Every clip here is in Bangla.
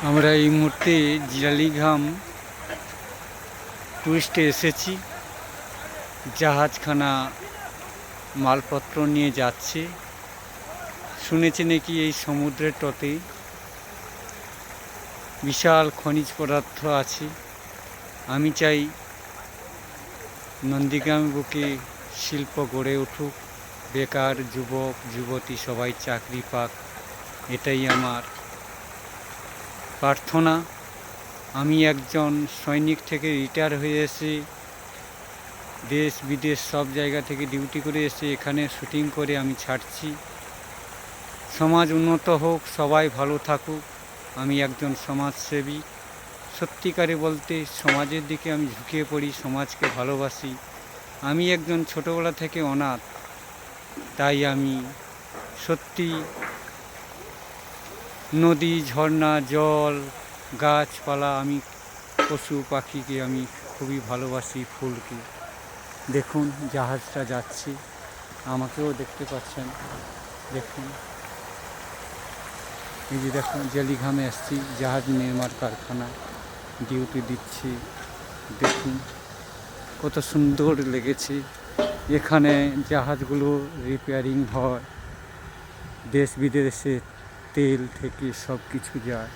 আমরা এই মুহূর্তে জিরালিঘাম টুরিস্টে এসেছি। জাহাজখানা মালপত্র নিয়ে যাচ্ছে। শুনেছি নাকি এই সমুদ্রের তটে বিশাল খনিজ পদার্থ আছে। আমি চাই নন্দীগ্রাম বুকে শিল্প গড়ে উঠুক, বেকার যুবক যুবতী সবাই চাকরি পাক, এটাই আমার প্রার্থনা। আমি একজন সৈনিক থেকে রিটায়ার হয়ে এসে দেশ বিদেশ সব জায়গা থেকে ডিউটি করে এসে এখানে শুটিং করে আমি ছাড়ছি। সমাজ উন্নত হোক, সবাই ভালো থাকুক। আমি একজন সমাজসেবী। সত্যিকারে বলতে সমাজের দিকে আমি ঝুঁকিয়ে পড়ি, সমাজকে ভালোবাসি। আমি একজন ছোটোবেলা থেকে অনাথ, তাই আমি সত্যি নদী, ঝর্ণা, জল, গাছপালা, আমি পশু পাখিকে আমি খুবই ভালোবাসি, ফুলকে। দেখুন জাহাজটা যাচ্ছে, আমাকেও দেখতে পাচ্ছেন। দেখুন এই যে দেখুন জেলিঘামে এসছি, জাহাজ নির্মাণ কারখানা ডিউটি দিচ্ছি। দেখুন কত সুন্দর লেগেছে। এখানে জাহাজগুলো রিপেয়ারিং হয়, দেশ বিদেশে তেল থেকে সব কিছু যায়।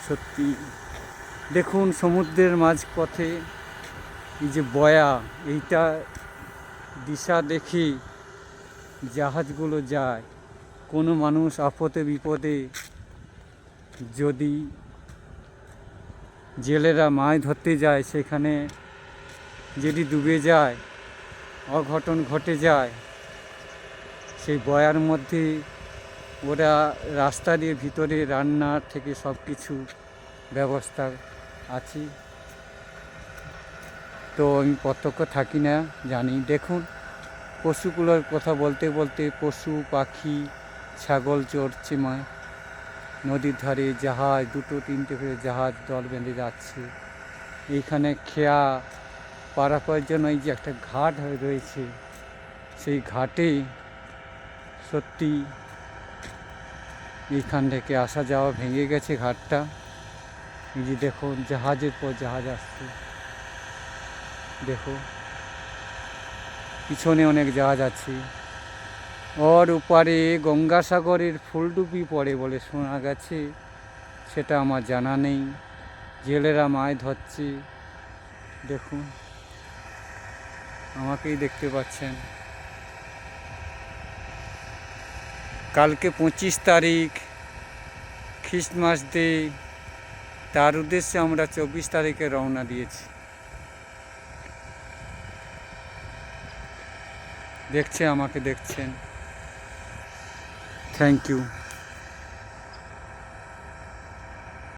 সত্যি দেখুন সমুদ্রের মাঝপথে এই যে বয়া, এইটা দিশা দেখি জাহাজগুলো যায়। কোনো মানুষ আপদে বিপদে যদি জেলেরা মাছ ধরতে যায়, সেখানে যদি ডুবে যায়, অঘটন ঘটে যায়, সেই বয়ার মধ্যে ওরা রাস্তা দিয়ে ভিতরে রান্নার থেকে সব কিছু ব্যবস্থা আছে। তো আমি প্রত্যক্ষ থাকি না, জানি। দেখুন পশুগুলোর কথা বলতে বলতে পশু পাখি ছাগল চড়ছে নদীর ধারে। জাহাজ দুটো তিনটে করে জাহাজ দল বেঁধে যাচ্ছে। এইখানে খেয়া পারাপারের জন্য এই যে একটা ঘাট হয়ে রয়েছে, সেই ঘাটে সত্যি এইখান থেকে আসা যাওয়া ভেঙে গেছে ঘাটটা। এই যে দেখুন জাহাজের পর জাহাজ আসছে। দেখো পিছনে অনেক জাহাজ আছে। ওর উপারে গঙ্গাসাগরের ফুলডুবি পড়ে বলে শোনা গেছে, সেটা আমার জানা নেই। জেলেরা মাছ ধরছে। দেখুন আমাকেই দেখতে পাচ্ছেন। কালকে 25 তারিখ খ্রিস্টমাস ডে, তার উদ্দেশ্যে আমরা 24 তারিখে রওনা দিয়েছি। আমাকে দেখছেন। Thank you.